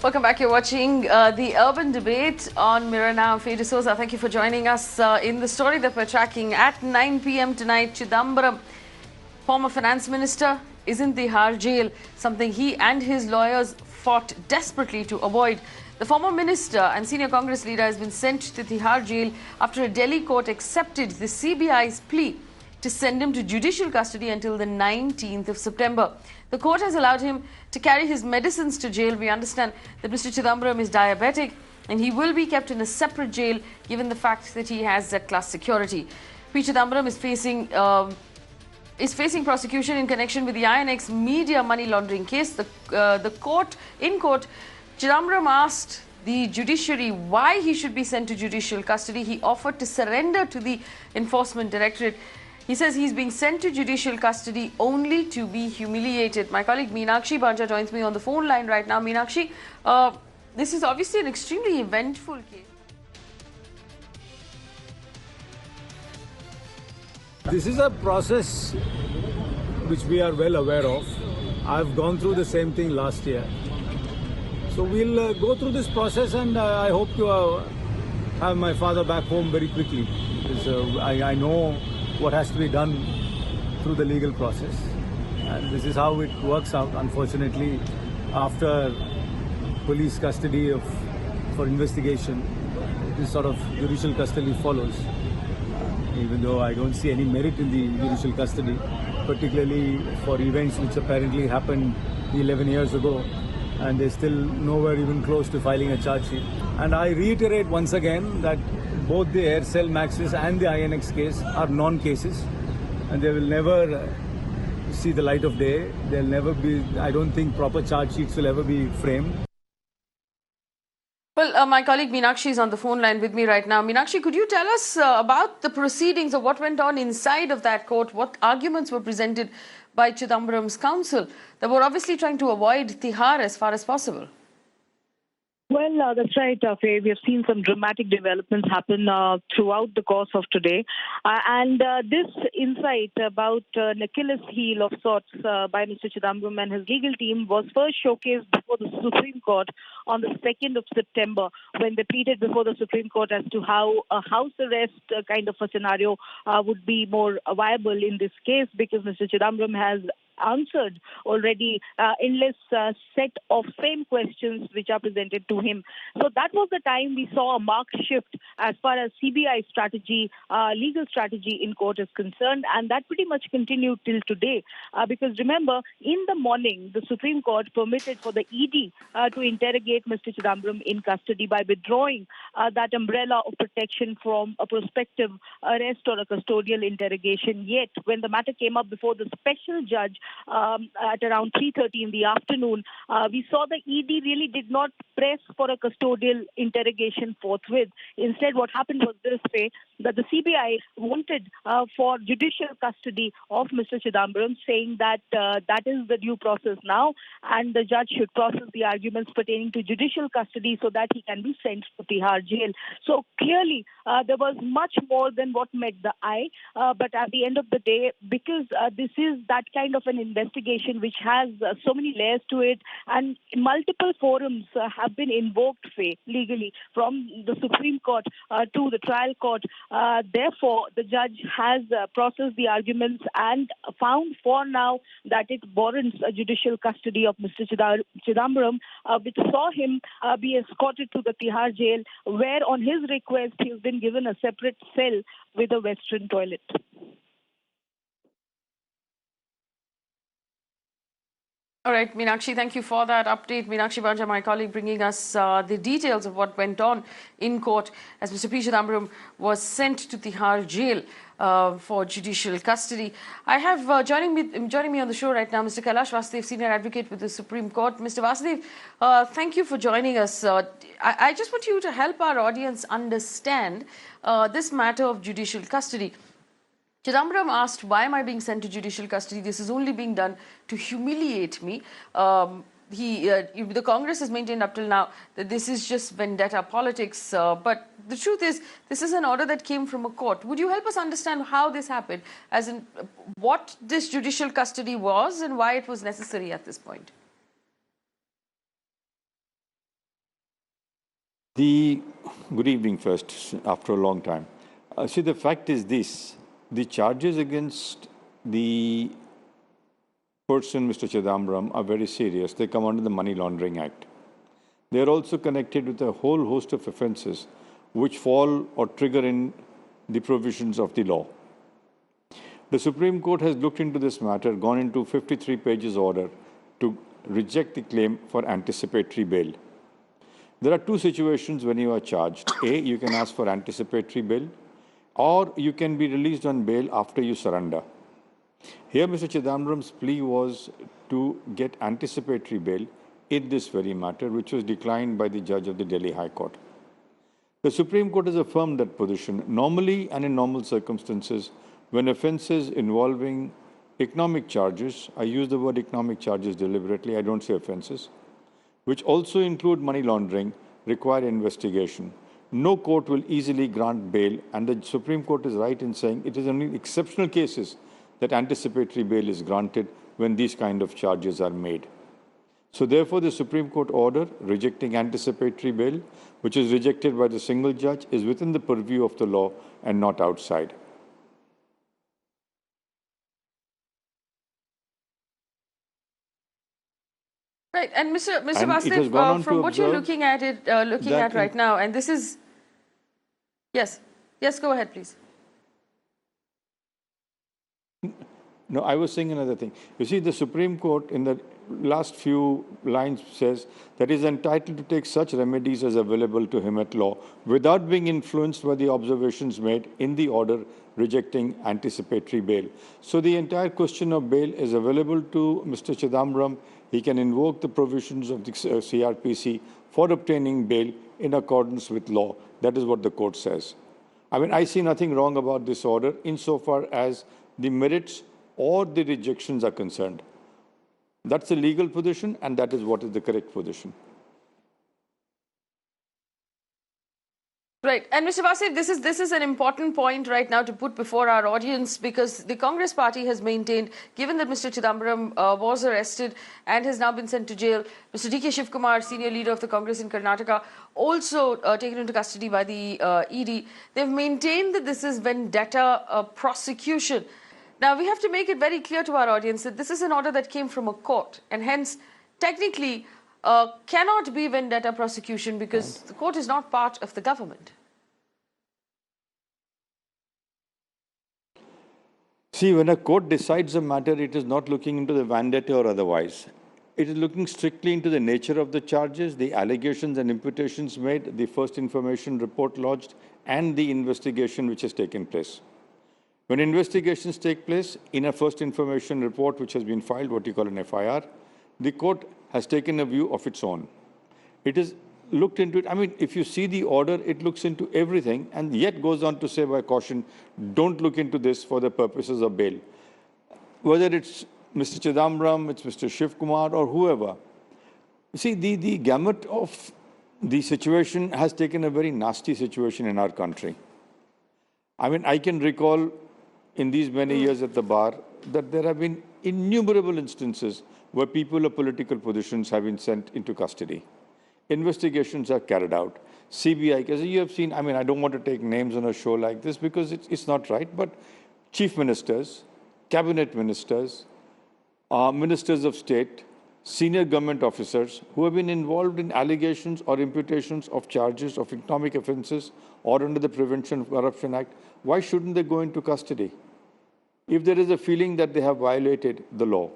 Welcome back. You're watching the Urban Debate on Mirror Now. Faye D'Souza, thank you for joining us in the story that we're tracking. At 9 p.m. tonight, Chidambaram, former finance minister, is in Tihar Jail, something he and his lawyers fought desperately to avoid. The former minister and senior Congress leader has been sent to Tihar Jail after a Delhi court accepted the CBI's plea to send him to judicial custody until the 19th of September. The court has allowed him to carry his medicines to jail. We understand that Mr. Chidambaram is diabetic and he will be kept in a separate jail given the fact that he has Z-class security. P Chidambaram is facing prosecution in connection with the INX Media money laundering case. In court, Chidambaram asked the judiciary why he should be sent to judicial custody. He offered to surrender to the Enforcement Directorate. He says he's being sent to judicial custody only to be humiliated. My colleague Meenakshi Bhanja joins me on the phone line right now. Meenakshi, this is obviously an extremely eventful case. This is a process which we are well aware of. I've gone through the same thing last year. So we'll go through this process, and I hope to have my father back home very quickly. Because, I know what has to be done through the legal process, and this is how it works out. Unfortunately, after police custody for investigation, this sort of judicial custody follows. Even though I don't see any merit in the judicial custody, particularly for events which apparently happened 11 years ago, and they're still nowhere even close to filing a charge sheet. And I reiterate once again that both the Aircel Maxis and the INX case are non-cases, and they will never see the light of day. They'll never be, I don't think proper charge sheets will ever be framed. Well, my colleague Meenakshi is on the phone line with me right now. Meenakshi, could you tell us about the proceedings of what went on inside of that court? What arguments were presented by Chidambaram's counsel that were obviously trying to avoid Tihar as far as possible? Well, that's right, Faye. We have seen some dramatic developments happen throughout the course of today. And this insight about an Achilles heel of sorts by Mr. Chidambaram and his legal team was first showcased before the Supreme Court on the 2nd of September, when they pleaded before the Supreme Court as to how a house arrest kind of a scenario would be more viable in this case, because Mr. Chidambaram has answered already endless set of same questions which are presented to him. So that was the time we saw a marked shift as far as CBI strategy, legal strategy in court is concerned, and that pretty much continued till today. Because remember, in the morning, the Supreme Court permitted for the ED to interrogate Mr. Chidambaram in custody by withdrawing that umbrella of protection from a prospective arrest or a custodial interrogation. Yet, when the matter came up before the special judge, at around 3:30 in the afternoon, we saw the ED really did not press for a custodial interrogation forthwith. Instead, what happened was this way, that the CBI wanted for judicial custody of Mr. Chidambaram, saying that that is the due process now, and the judge should process the arguments pertaining to judicial custody so that he can be sent to Tihar Jail. So clearly, there was much more than what met the eye. But at the end of the day, because this is that kind of an investigation which has so many layers to it, and multiple forums have been invoked legally, from the Supreme Court to the trial court. Therefore, the judge has processed the arguments and found for now that it warrants a judicial custody of Mr. Chidambaram, which saw him be escorted to the Tihar Jail, where on his request he has been given a separate cell with a western toilet. All right, Meenakshi, thank you for that update. Meenakshi Bhanja, my colleague, bringing us the details of what went on in court as Mr. P Chidambaram was sent to Tihar Jail for judicial custody. I have joining me on the show right now, Mr. Kailash Vasudev, Senior Advocate with the Supreme Court. Mr. Vasudev, thank you for joining us. I just want you to help our audience understand this matter of judicial custody. Chidambaram asked, why am I being sent to judicial custody? This is only being done to humiliate me. The Congress has maintained up till now that this is just vendetta politics. But the truth is, this is an order that came from a court. Would you help us understand how this happened, as in what this judicial custody was and why it was necessary at this point? Good evening first, after a long time. See, the fact is this. The charges against the person, Mr. Chidambaram, are very serious. They come under the Money Laundering Act. They are also connected with a whole host of offences which fall or trigger in the provisions of the law. The Supreme Court has looked into this matter, gone into 53 pages order to reject the claim for anticipatory bail. There are two situations when you are charged. A, you can ask for anticipatory bail, or you can be released on bail after you surrender. Here, Mr. Chidambaram's plea was to get anticipatory bail in this very matter, which was declined by the judge of the Delhi High Court. The Supreme Court has affirmed that position. Normally and in normal circumstances, when offences involving economic charges, I use the word economic charges deliberately, I don't say offences, which also include money laundering, require investigation. No court will easily grant bail, and the Supreme Court is right in saying it is only in exceptional cases that anticipatory bail is granted when these kind of charges are made. So therefore, the Supreme Court order rejecting anticipatory bail, which is rejected by the single judge, is within the purview of the law and not outside. Right, and Mr. Vasudev, from what you're looking at right now, and this is, yes, go ahead, please. No, I was saying another thing. You see, the Supreme Court in the last few lines says that he is entitled to take such remedies as available to him at law without being influenced by the observations made in the order rejecting anticipatory bail. So the entire question of bail is available to Mr. Chidambaram. He can invoke the provisions of the CRPC for obtaining bail in accordance with law. That is what the court says. I mean, I see nothing wrong about this order insofar as the merits or the rejections are concerned. That's the legal position, and that is what is the correct position. Right. And Mr. Vasudev, this is an important point right now to put before our audience, because the Congress party has maintained, given that Mr. Chidambaram was arrested and has now been sent to jail, Mr. D.K. Shivkumar, senior leader of the Congress in Karnataka, also taken into custody by the ED. They've maintained that this is vendetta prosecution. Now, we have to make it very clear to our audience that this is an order that came from a court, and hence, technically, cannot be vendetta prosecution because the court is not part of the government. See, when a court decides a matter, it is not looking into the vendetta or otherwise. It is looking strictly into the nature of the charges, the allegations and imputations made, the first information report lodged, and the investigation which has taken place. When investigations take place in a first information report which has been filed, what you call an FIR, the court has taken a view of its own. It is looked into it. I mean, if you see the order, it looks into everything and yet goes on to say by caution, don't look into this for the purposes of bail. Whether it's Mr. Chidambaram, it's Mr. Shivkumar or whoever. See, the gamut of the situation has taken a very nasty situation in our country. I mean, I can recall in these many years at the bar that there have been innumerable instances where people of political positions have been sent into custody. Investigations are carried out. CBI cases, you have seen, I mean, I don't want to take names on a show like this because it's not right, but chief ministers, cabinet ministers, ministers of state, senior government officers who have been involved in allegations or imputations of charges of economic offences or under the Prevention of Corruption Act, why shouldn't they go into custody? If there is a feeling that they have violated the law,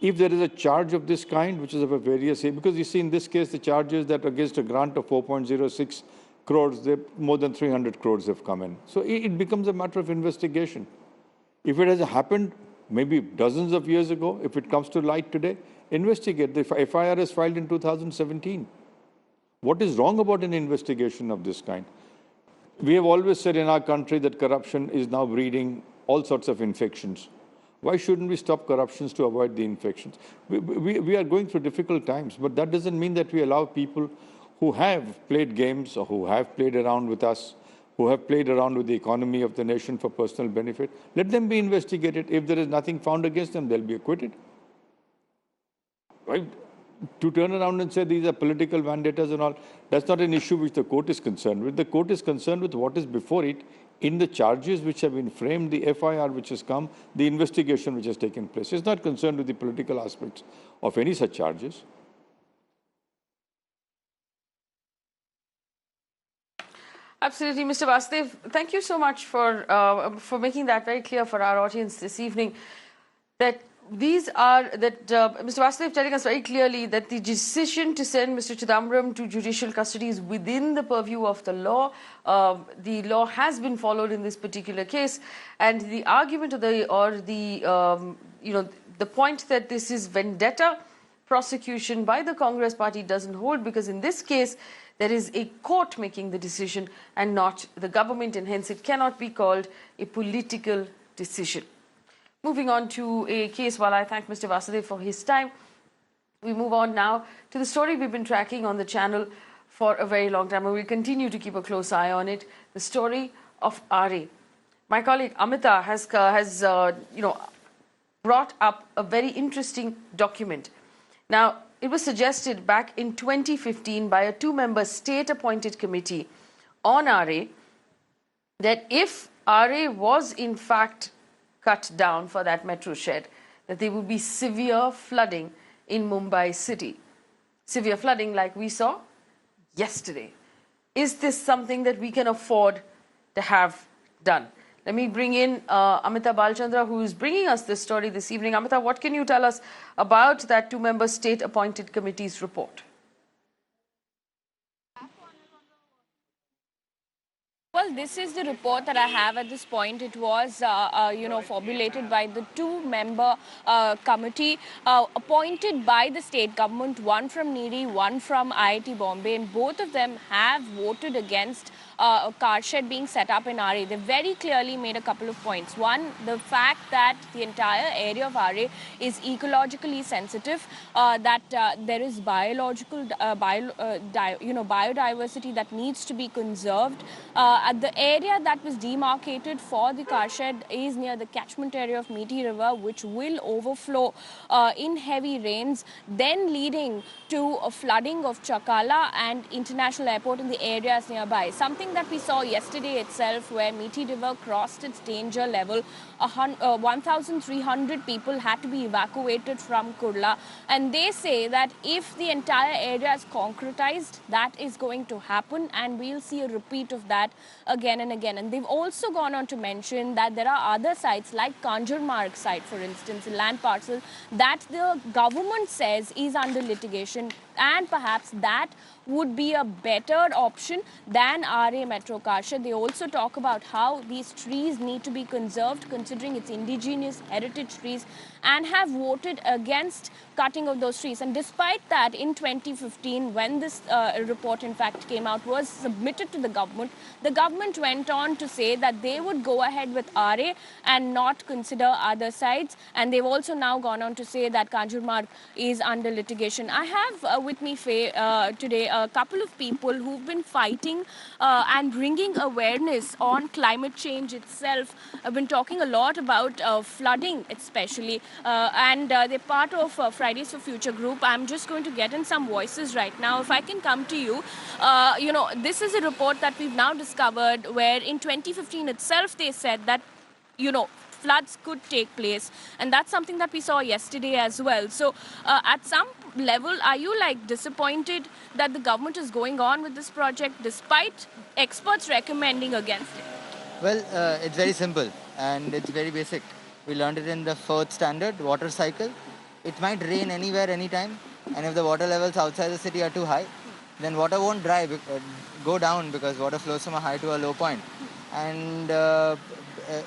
if there is a charge of this kind, which is of a various, because you see in this case, the charges that against a grant of 4.06 crores, more than 300 crores have come in. So it becomes a matter of investigation. If it has happened maybe dozens of years ago, if it comes to light today, investigate. The FIR is filed in 2017. What is wrong about an investigation of this kind? We have always said in our country that corruption is now breeding all sorts of infections. Why shouldn't we stop corruptions to avoid the infections? We are going through difficult times, but that doesn't mean that we allow people who have played games or who have played around with us, who have played around with the economy of the nation for personal benefit. Let them be investigated. If there is nothing found against them, they'll be acquitted. Right? To turn around and say these are political vendettas and all, that's not an issue which the court is concerned with. The court is concerned with what is before it in the charges which have been framed, the FIR which has come, the investigation which has taken place. It's not concerned with the political aspects of any such charges. Absolutely, Mr. Vasudev. Thank you so much for making that very clear for our audience this evening. That Mr. Vasudev telling us very clearly that the decision to send Mr. Chidambaram to judicial custody is within the purview of the law. The law has been followed in this particular case, and the argument the point that this is vendetta prosecution by the Congress party doesn't hold, because in this case there is a court making the decision and not the government, and hence it cannot be called a political decision. Moving on to a case, while I thank Mr. Vasudev for his time, we move on now to the story we've been tracking on the channel for a very long time, and we'll continue to keep a close eye on it, the story of Aarey. My colleague Amita has brought up a very interesting document. Now, it was suggested back in 2015 by a two-member state-appointed committee on Aarey that if Aarey was in fact cut down for that metro shed, that there would be severe flooding in Mumbai city. Severe flooding like we saw yesterday. Is this something that we can afford to have done? Let me bring in Amita Balchandra, who is bringing us this story this evening. Amita, what can you tell us about that two-member state-appointed committee's report? Well, this is the report that I have at this point. It was, formulated by the two-member committee appointed by the state government, one from NIRI, one from IIT Bombay, and both of them have voted against a car shed being set up in Aarey. They very clearly made a couple of points. One, the fact that the entire area of Aarey is ecologically sensitive, that there is biodiversity that needs to be conserved. The area that was demarcated for the car shed is near the catchment area of Methi River, which will overflow in heavy rains, then leading to a flooding of Chakala and International Airport in the areas nearby. Something that we saw yesterday itself, where Methi River crossed its danger level. 1,300 people had to be evacuated from Kurla, and they say that if the entire area is concretized, that is going to happen, and we'll see a repeat of that again and again. And they've also gone on to mention that there are other sites like Kanjurmarg site, for instance, a land parcel that the government says is under litigation, and perhaps that would be a better option than Aarey Metro car shed. They also talk about how these trees need to be conserved, considering it's indigenous heritage trees, and have voted against cutting of those trees. And despite that, in 2015, when this report in fact came out, was submitted to the government went on to say that they would go ahead with Aarey and not consider other sides. And they've also now gone on to say that Kanjurmarg is under litigation. I have with me, Faye, today a couple of people who've been fighting and bringing awareness on climate change itself. I've been talking a lot about flooding especially, and they're part of Fridays for Future group. I'm just going to get in some voices right now. If I can come to you, this is a report that we've now discovered where in 2015 itself they said that, floods could take place, and that's something that we saw yesterday as well. So at some level, are you disappointed that the government is going on with this project despite experts recommending against it? Well, it's very simple and it's very basic. We learned it in the fourth standard, water cycle. It might rain anywhere, anytime, and if the water levels outside the city are too high, then water won't go down, because water flows from a high to a low point. And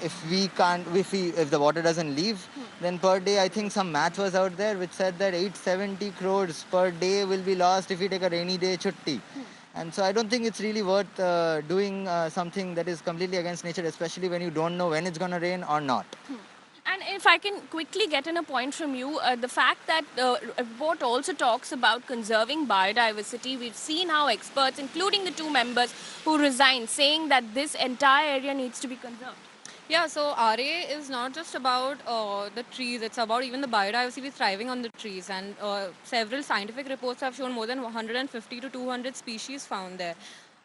if the water doesn't leave, then per day, I think some math was out there which said that 870 crores per day will be lost if we take a rainy day chutti. And so I don't think it's really worth doing something that is completely against nature, especially when you don't know when it's going to rain or not. And if I can quickly get in a point from you, the fact that the report also talks about conserving biodiversity. We've seen how experts, including the two members who resigned, saying that this entire area needs to be conserved. Yeah, so Aarey is not just about the trees, it's about even the biodiversity thriving on the trees. And several scientific reports have shown more than 150 to 200 species found there.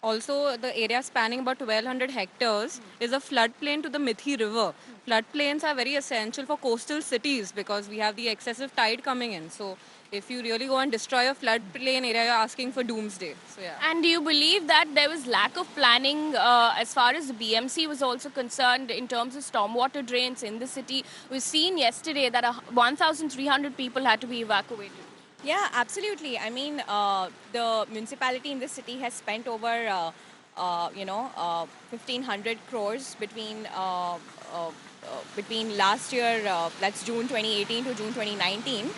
Also, the area spanning about 1,200 hectares is a floodplain to the Mithi River. Floodplains are very essential for coastal cities because we have the excessive tide coming in. So, if you really go and destroy a floodplain area, you're asking for doomsday. So, yeah. And do you believe that there was lack of planning as far as the BMC was also concerned in terms of stormwater drains in the city? We've seen yesterday that 1,300 people had to be evacuated. Yeah, absolutely. I mean, the municipality in this city has spent over, 1,500 crores between last year, that's June 2018 to June 2019.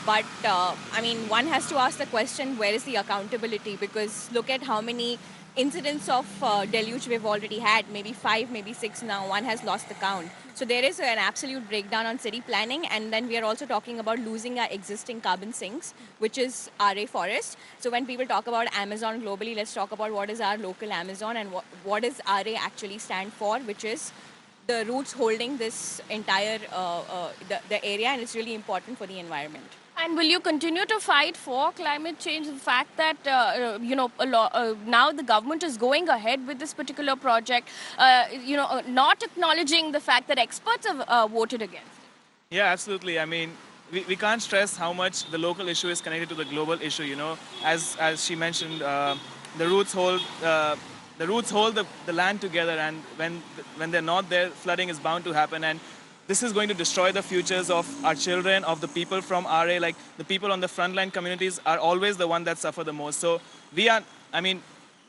But I mean, one has to ask the question, where is the accountability? Because look at how many incidents of deluge we've already had, maybe 5, maybe 6 now. One has lost the count. So there is an absolute breakdown on city planning, and then we are also talking about losing our existing carbon sinks, which is Aarey forest. So when people talk about Amazon globally, let's talk about what is our local Amazon and what does Aarey actually stand for, which is the roots holding this entire the area, and it's really important for the environment. And will you continue to fight for climate change? The fact that, now the government is going ahead with this particular project, not acknowledging the fact that experts have voted against it. Yeah, absolutely. I mean, we can't stress how much the local issue is connected to the global issue, you know. As she mentioned, the roots hold the land together, and when they're not there, flooding is bound to happen. And this is going to destroy the futures of our children, of the people from Aarey. Like, the people on the frontline communities are always the one that suffer the most. So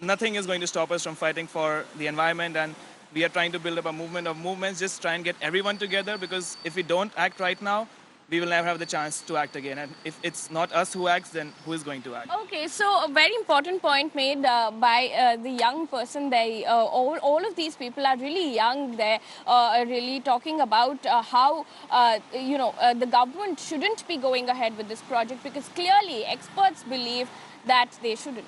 nothing is going to stop us from fighting for the environment, and we are trying to build up a movement of movements, just try and get everyone together, because if we don't act right now, we will never have the chance to act again. And if it's not us who acts, then who is going to act? Okay, so a very important point made by the young person there. All of these people are really young. They're really talking about how, the government shouldn't be going ahead with this project, because clearly experts believe that they shouldn't.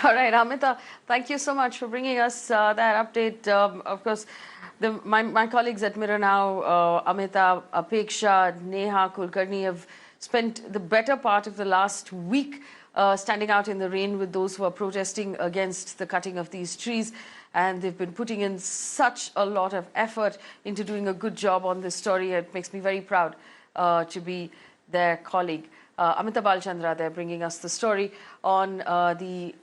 All right, Amita, thank you so much for bringing us that update. Of course, my colleagues at Mirror Now, Amita, Apeksha, Neha, Kulkarni, have spent the better part of the last week standing out in the rain with those who are protesting against the cutting of these trees. And they've been putting in such a lot of effort into doing a good job on this story. It makes me very proud to be their colleague. Amita Balchandra there bringing us the story on the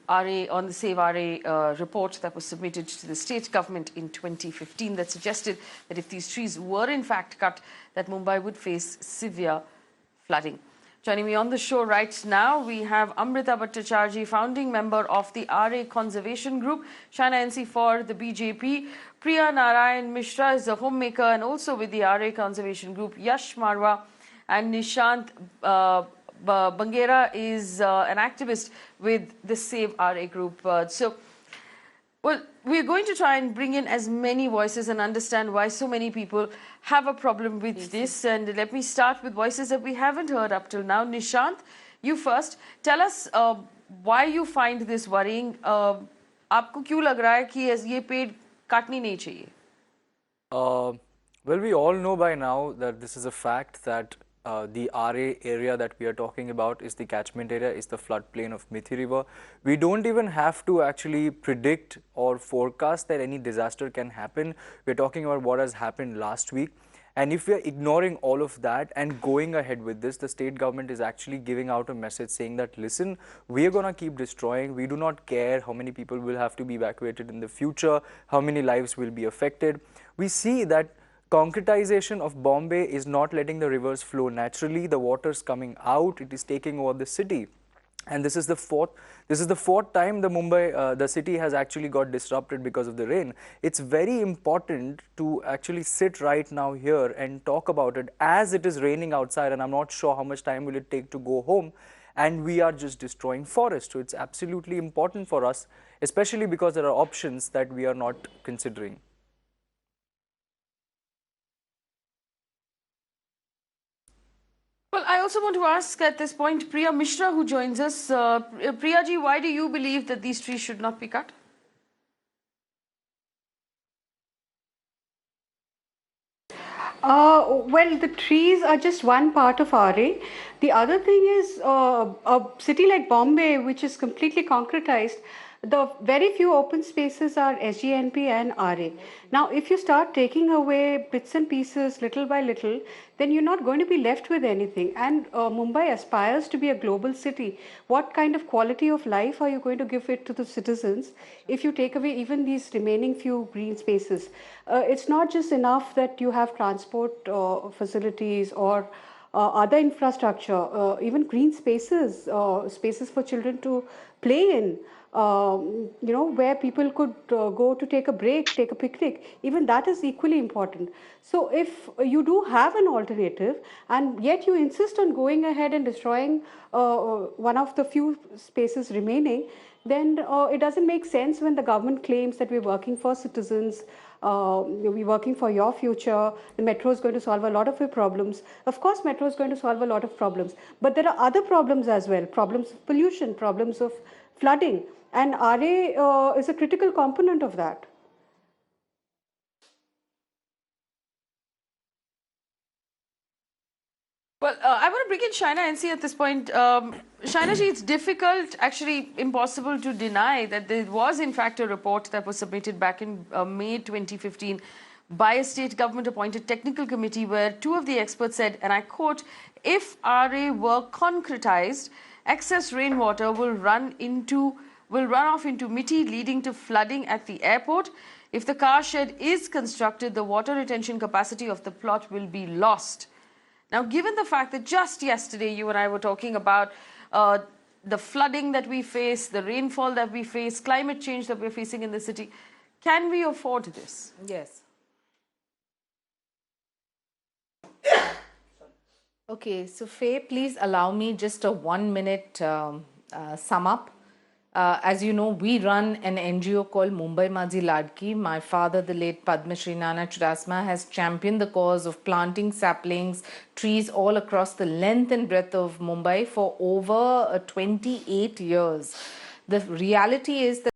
Save Aarey report that was submitted to the state government in 2015 that suggested that if these trees were in fact cut, that Mumbai would face severe flooding. Joining me on the show right now, we have Amrita Bhattacharjee, founding member of the Aarey Conservation Group, Shana NC for the BJP, Priya Narayan Mishra is a homemaker and also with the Aarey Conservation Group, Yash Marwa, and Nishant Bangera is an activist with the Save Aarey group. We're going to try and bring in as many voices and understand why so many people have a problem with this. And let me start with voices that we haven't heard up till now. Nishant, you first. Tell us why you find this worrying. आपको क्यों लग रहा है कि ये पेड़ काटनी नहीं चाहिए? Well, we all know by now that this is a fact that the Aarey area that we are talking about is the catchment area, is the floodplain of Mithi River. We don't even have to actually predict or forecast that any disaster can happen. We're talking about what has happened last week. And if we are ignoring all of that and going ahead with this, the state government is actually giving out a message saying that, listen, we are going to keep destroying. We do not care how many people will have to be evacuated in the future, how many lives will be affected. We see that concretization of Bombay is not letting the rivers flow naturally. The water's coming out. It is taking over the city. And this is the fourth time the Mumbai, the city has actually got disrupted because of the rain. It's very important to actually sit right now here and talk about it as it is raining outside, and I'm not sure how much time will it take to go home, and we are just destroying forest. So it's absolutely important for us, especially because there are options that we are not considering. Well, I also want to ask at this point Priya Mishra, who joins us. Priya ji, why do you believe that these trees should not be cut? Well, the trees are just one part of Aarey. The other thing is a city like Bombay, which is completely concretized, the very few open spaces are SGNP and Aarey. Now, if you start taking away bits and pieces little by little, then you're not going to be left with anything. And Mumbai aspires to be a global city. What kind of quality of life are you going to give it to the citizens if you take away even these remaining few green spaces? It's not just enough that you have transport facilities or other infrastructure, even green spaces, spaces for children to play in. Where people could go to take a break, take a picnic, even that is equally important. So if you do have an alternative and yet you insist on going ahead and destroying one of the few spaces remaining, then it doesn't make sense when the government claims that we're working for citizens, we're working for your future, the metro is going to solve a lot of your problems. Of course, metro is going to solve a lot of problems, but there are other problems as well, problems of pollution, problems of flooding, and Aarey is a critical component of that. Well, I want to bring in Shaina NC at this point. Shaina ji, it's difficult, actually impossible to deny that there was in fact a report that was submitted back in May 2015 by a state government appointed technical committee where two of the experts said, and I quote, if Aarey were concretized, excess rainwater will run off into Mitti, leading to flooding at the airport. If the car shed is constructed, the water retention capacity of the plot will be lost. Now, given the fact that just yesterday you and I were talking about the flooding that we face, the rainfall that we face, climate change that we're facing in the city, can we afford this? Yes. Okay, so Faye, please allow me just a 1 minute sum up. As you know, we run an NGO called Mumbai Maji Ladki. My father, the late Padma Shri Nana Chudasma, has championed the cause of planting saplings, trees all across the length and breadth of Mumbai for over 28 years. The reality is that